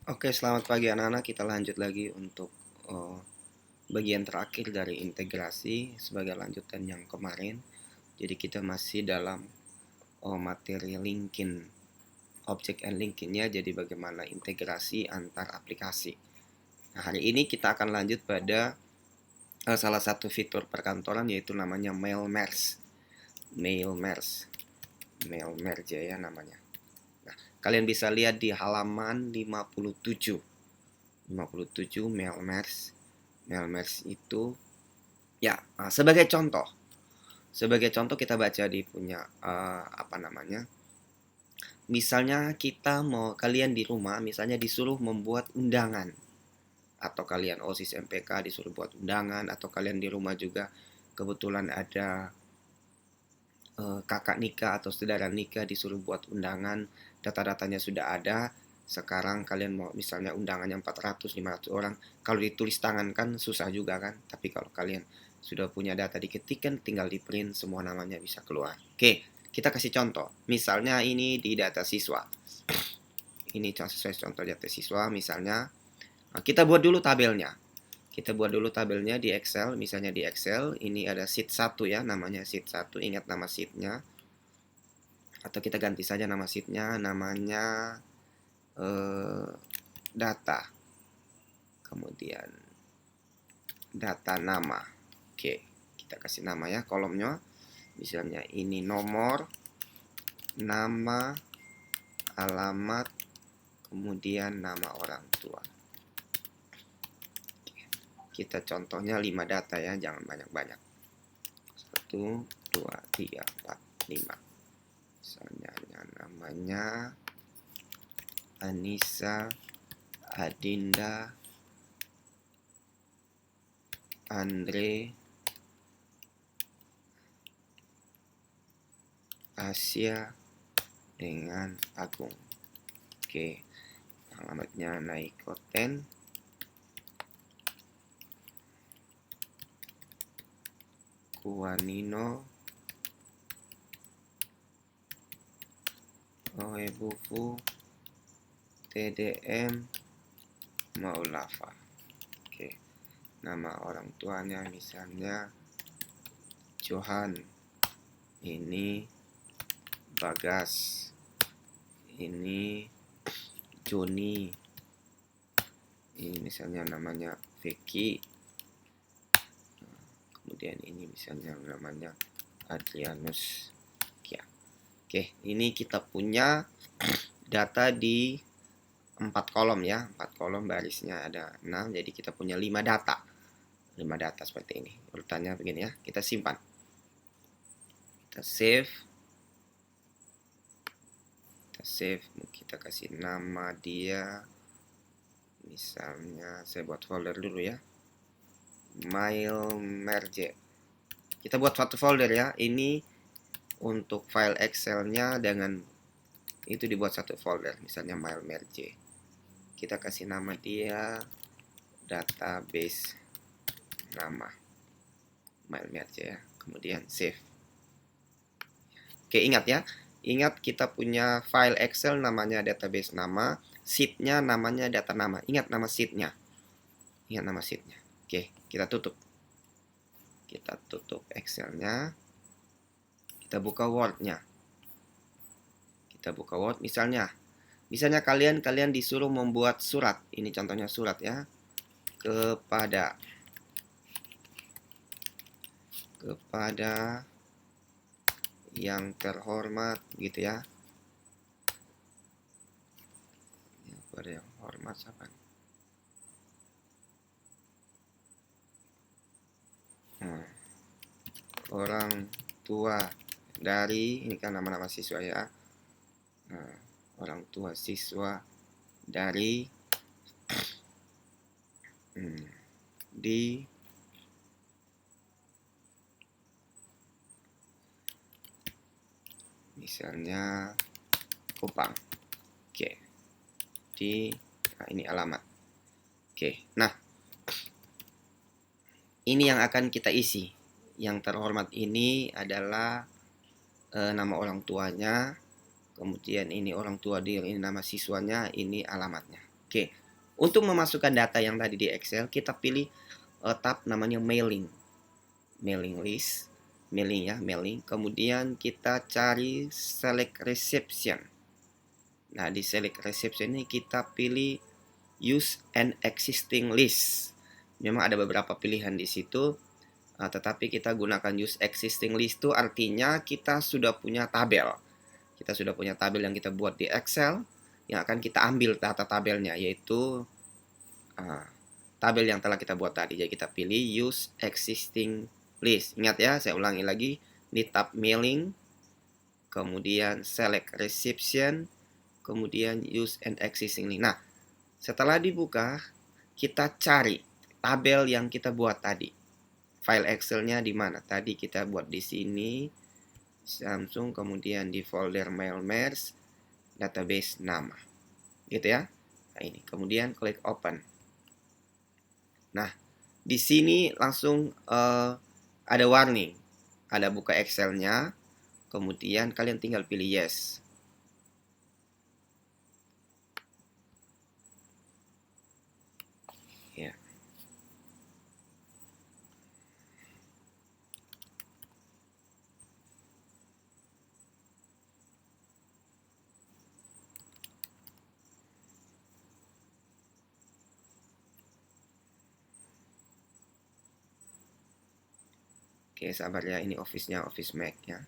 Oke, selamat pagi anak-anak. Kita lanjut lagi untuk bagian terakhir dari integrasi sebagai lanjutan yang kemarin. Jadi kita masih dalam materi linking, object and linkingnya. Jadi bagaimana integrasi antar aplikasi. Nah, hari ini kita akan lanjut pada salah satu fitur perkantoran, yaitu namanya mail merge. Mail merge, mail merge ya namanya. Nah, kalian bisa lihat di halaman 57 mail merge. Mail merge itu ya, sebagai contoh kita baca di punya apa namanya, misalnya kita mau, kalian di rumah misalnya disuruh membuat undangan, atau kalian OSIS MPK disuruh buat undangan, atau kalian di rumah juga kebetulan ada kakak nikah atau saudara nikah disuruh buat undangan, data-datanya sudah ada. Sekarang kalian mau misalnya undangannya 400-500 orang, kalau ditulis tangan kan susah juga kan. Tapi kalau kalian sudah punya data diketikkan, tinggal di print, semua namanya bisa keluar. Oke, kita kasih contoh. Misalnya ini di data siswa. Ini sesuai contoh data siswa. Misalnya kita buat dulu tabelnya. Kita buat dulu tabelnya di Excel. Misalnya di Excel ini ada sheet 1 ya, namanya sheet 1. Ingat nama sheetnya. Atau kita ganti saja nama sheetnya, namanya data, kemudian data nama. Oke, kita kasih nama ya kolomnya. Misalnya ini nomor, nama, alamat, kemudian nama orang tua. Kita contohnya 5 data ya, jangan banyak-banyak. 1, 2, 3, 4, 5. Misalnya namanya Anissa, Adinda, Andre, Asia, dengan Agung. Oke, alamatnya Naikoten, Kuanino, Oebufu, TDM, Maulafa. Oke, nama orang tuanya misalnya Johan, ini Bagas, ini Joni, ini misalnya namanya Vicky, kemudian ini misalnya namanya Adrianus ya. Oke, ini kita punya data di 4 kolom ya, 4 kolom, barisnya ada 6, jadi kita punya 5 data. 5 data seperti ini. Urutannya begini ya, kita simpan. Kita save. Kita kasih nama dia. Misalnya saya buat folder dulu ya. Mail merge. Kita buat satu folder ya. Ini untuk file Excel-nya, dengan itu dibuat satu folder, misalnya mail merge. Kita kasih nama dia database nama mail merge ya. Kemudian save. Oke, ingat ya. Ingat kita punya file Excel namanya database nama, sheet-nya namanya data nama. Ingat nama sheet-nya. Ingat nama sheet-nya. Oke, kita tutup. Kita tutup Excel-nya. Kita buka Word-nya. Kita buka Word, misalnya kalian disuruh membuat surat. Ini contohnya surat ya. Kepada yang terhormat gitu ya. Kepada yang hormat siapa? Orang tua dari, ini kan nama-nama siswa ya. Orang tua siswa dari di misalnya Kupang. Oke. Ini alamat. Oke. Nah, ini yang akan kita isi. Yang terhormat ini adalah nama orang tuanya. Kemudian ini orang tua dia, ini nama siswanya, ini alamatnya. Oke. Untuk memasukkan data yang tadi di Excel, kita pilih tab namanya mailing. Mailing list, mailing ya, mailing. Kemudian kita cari select reception. Nah, di select reception ini kita pilih use an existing list. Memang ada beberapa pilihan di situ, tetapi kita gunakan use existing list itu artinya kita sudah punya tabel. Kita sudah punya tabel yang kita buat di Excel, yang akan kita ambil data tabelnya, yaitu tabel yang telah kita buat tadi. Jadi kita pilih use existing list. Ingat ya, saya ulangi lagi, di tab mailing, kemudian select reception, kemudian use an existing list. Nah, setelah dibuka, kita cari tabel yang kita buat tadi. File Excel-nya di mana? Tadi kita buat di sini, Samsung, kemudian di folder MailMers, database nama. Gitu ya. Nah, ini. Kemudian klik open. Nah, di sini langsung ada warning. Ada buka Excel-nya, kemudian kalian tinggal pilih yes. Ya. Oke, sabar ya, ini office-nya, Office Mac ya.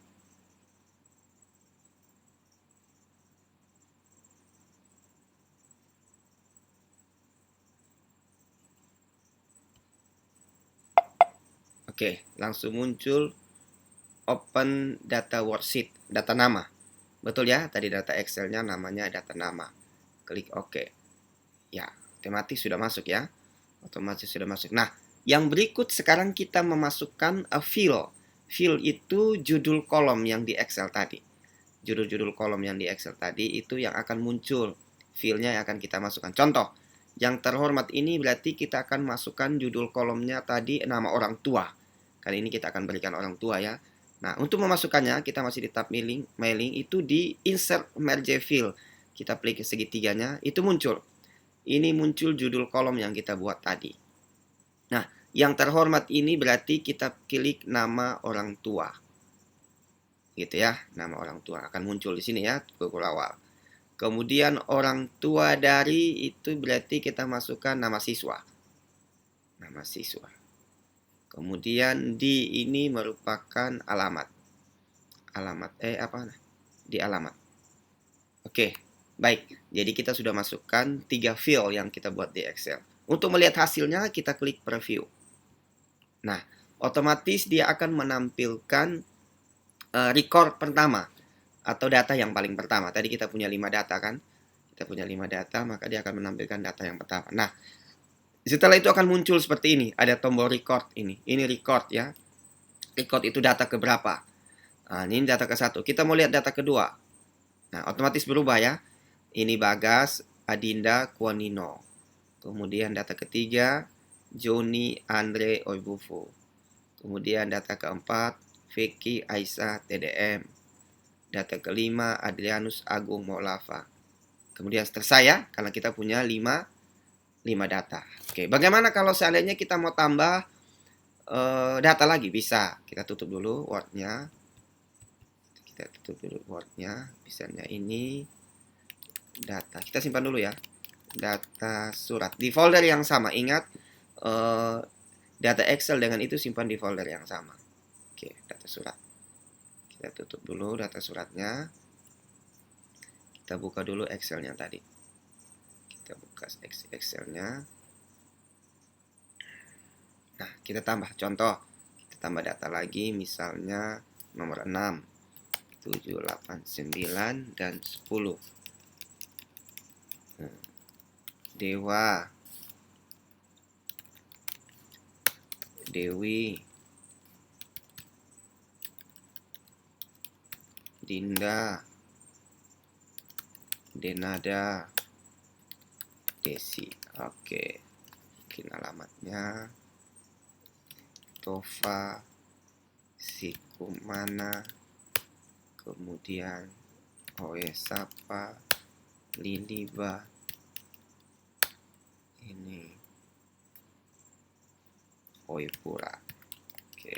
Oke, langsung muncul open data worksheet, data nama. Betul ya, tadi data Excel-nya namanya data nama. Klik OK. Ya, otomatis sudah masuk ya. Otomatis sudah masuk. Nah, yang berikut sekarang kita memasukkan field. Field itu judul kolom yang di Excel tadi. Judul-judul kolom yang di Excel tadi itu yang akan muncul. Fieldnya yang akan kita masukkan. Contoh, yang terhormat ini berarti kita akan masukkan judul kolomnya tadi nama orang tua. Kali ini kita akan berikan orang tua ya. Nah, untuk memasukkannya kita masih di tab mailing itu di insert merge field. Kita klik segitiganya, itu muncul. Ini muncul judul kolom yang kita buat tadi. Nah, yang terhormat ini berarti kita klik nama orang tua. Gitu ya, nama orang tua akan muncul di sini ya, Google awal. Kemudian orang tua dari itu berarti kita masukkan nama siswa. Nama siswa. Kemudian di ini merupakan alamat. Alamat di alamat. Oke, baik. Jadi kita sudah masukkan 3 field yang kita buat di Excel. Untuk melihat hasilnya kita klik preview. Nah, otomatis dia akan menampilkan record pertama atau data yang paling pertama. Tadi kita punya 5 data kan? Kita punya 5 data, maka dia akan menampilkan data yang pertama. Nah, setelah itu akan muncul seperti ini. Ada tombol record ini. Ini record ya. Record itu data keberapa. Nah, ini data ke-1. Kita mau lihat data kedua. Nah, otomatis berubah ya. Ini Bagas, Adinda, Kuanino. Kemudian data ketiga, Joni, Andre, Oibufo. Kemudian data keempat, Vicky, Aisyah, TDM. Data kelima, Adrianus, Agung, Maulava. Kemudian seterusnya ya, karena kita punya 5 data. Oke, bagaimana kalau seandainya kita mau tambah data lagi? Bisa. Kita tutup dulu Word-nya. Kita tutup dulu Word-nya. Misalnya ini data. Kita simpan dulu ya. Data surat. Di folder yang sama. Ingat, data Excel dengan itu simpan di folder yang sama. Oke, data surat. Kita tutup dulu data suratnya. Kita buka dulu Excel-nya tadi. Kita buka Excel-nya. Nah, kita tambah. Contoh, kita tambah data lagi. Misalnya nomor 6, 7, 8, 9, dan 10. Dewa, Dewi, Dinda, Denada, Desi. Oke, bikin alamatnya. Tova, Sikumana, kemudian Oesapa, Liliba, Ini Oipura. Oke.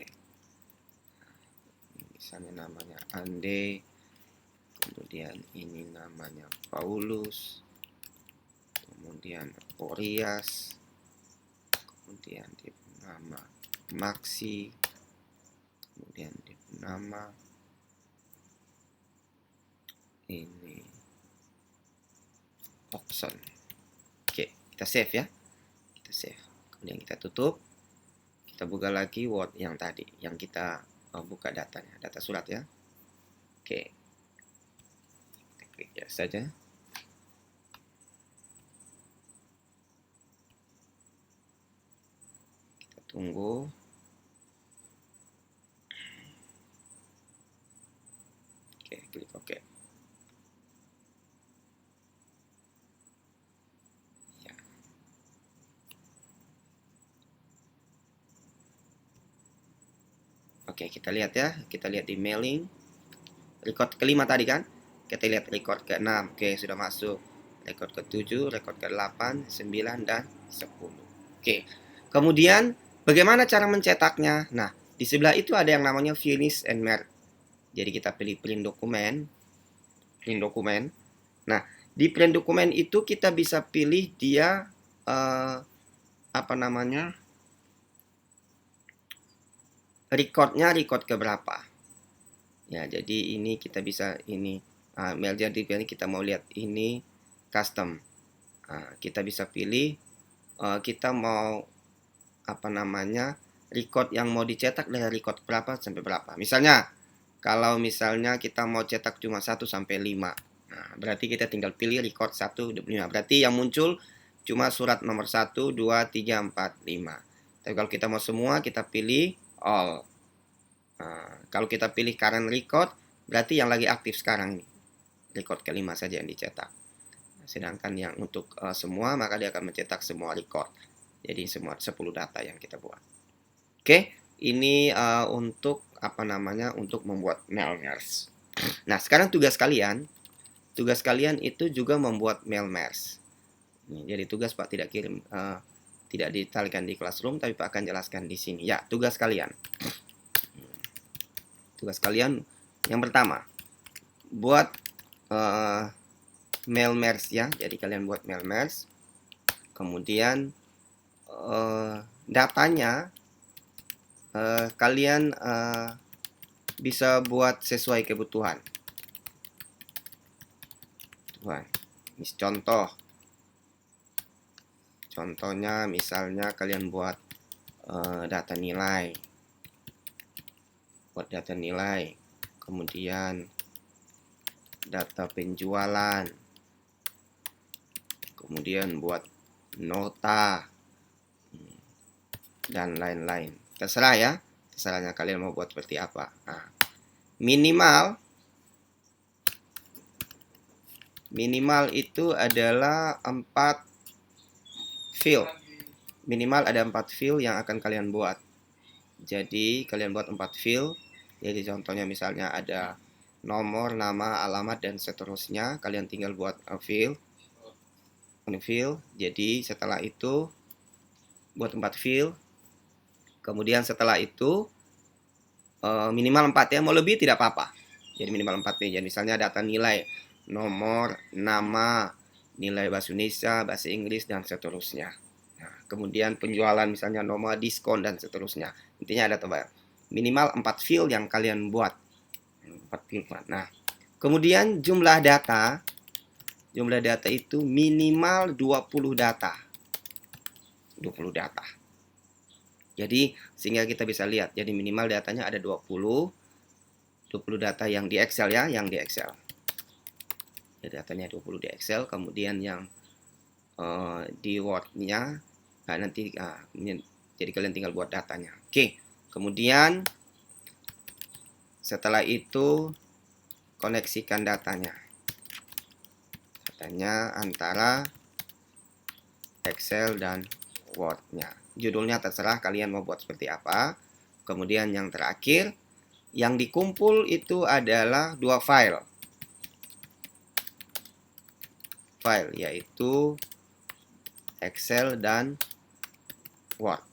Misalnya namanya Ande. Kemudian ini namanya Paulus. Kemudian Orias. Kemudian di nama Maxi. Kemudian di nama ini Oxon. Oke, kita save ya. Kita save. Kemudian kita tutup. Kita buka lagi Word yang tadi, yang kita buka datanya, data surat ya. Oke. Kita klik ya saja. Kita tunggu. Oke, klik OK. Ya. Oke, kita lihat ya. Kita lihat di mailing. Record kelima tadi kan. Kita lihat record ke-6. Oke, sudah masuk. Record ke-7, record ke-8, 9, dan 10. Oke. Kemudian, bagaimana cara mencetaknya? Nah, di sebelah itu ada yang namanya Finish and Merge. Jadi kita pilih print dokumen. Print dokumen. Nah, di print dokumen itu kita bisa pilih dia apa namanya? Recordnya record ke berapa. Ya, jadi ini kita bisa ini merge ini kita mau lihat ini custom. Kita bisa pilih kita mau apa namanya? Record yang mau dicetak dari record berapa sampai berapa. Misalnya kalau misalnya kita mau cetak cuma 1 sampai 5. Nah, berarti kita tinggal pilih record 1 5. Berarti yang muncul cuma surat nomor 1 2 3 4 5. Tapi kalau kita mau semua kita pilih all. Nah, kalau kita pilih current record berarti yang lagi aktif sekarang nih. Record kelima saja yang dicetak. Sedangkan yang untuk semua maka dia akan mencetak semua record. Jadi semua 10 data yang kita buat. Oke, ini untuk apa namanya? Untuk membuat mail merge. Nah, sekarang tugas kalian itu juga membuat mail merge. Jadi tugas Pak tidak kirim tidak ditalikan di classroom tapi Pak akan jelaskan di sini. Ya, tugas kalian. Tugas kalian yang pertama buat mail merge ya. Jadi kalian buat mail merge. Kemudian datanya kalian bisa buat sesuai kebutuhan. Ini contoh. Contohnya misalnya kalian buat data nilai. Buat data nilai. Kemudian data penjualan. Kemudian buat nota dan lain-lain. Terserah ya. Terserahnya kalian mau buat seperti apa. Nah, minimal itu adalah 4 field. Minimal ada 4 field yang akan kalian buat. Jadi kalian buat 4 field. Jadi contohnya misalnya ada nomor, nama, alamat, dan seterusnya. Kalian tinggal buat field. Jadi setelah itu buat 4 field. Kemudian setelah itu minimal 4 ya. Mau lebih tidak apa-apa. Jadi minimal 4 nih. Jadi misalnya data nilai, nomor, nama, nilai bahasa Indonesia, bahasa Inggris, dan seterusnya. Nah, kemudian penjualan misalnya nomor, diskon, dan seterusnya. Intinya ada tambah. Minimal 4 field yang kalian buat. 4 field. Nah, kemudian jumlah data itu minimal 20 data. 20 data. Jadi sehingga kita bisa lihat. Jadi minimal datanya ada 20 data yang di Excel ya, yang di Excel. Jadi datanya 20 di Excel, kemudian yang di Word-nya nanti jadi kalian tinggal buat datanya. Oke. Kemudian setelah itu koneksikan datanya. Datanya antara Excel dan Word-nya. Judulnya terserah kalian mau buat seperti apa. Kemudian yang terakhir, yang dikumpul itu adalah 2 file. File yaitu Excel dan Word.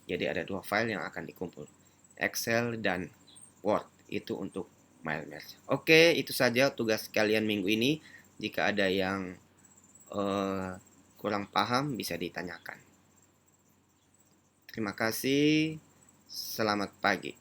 Jadi ada dua file yang akan dikumpul, Excel dan Word. Itu untuk file merge. Oke, itu saja tugas kalian minggu ini. Jika ada yang kurang paham bisa ditanyakan. Terima kasih. Selamat pagi.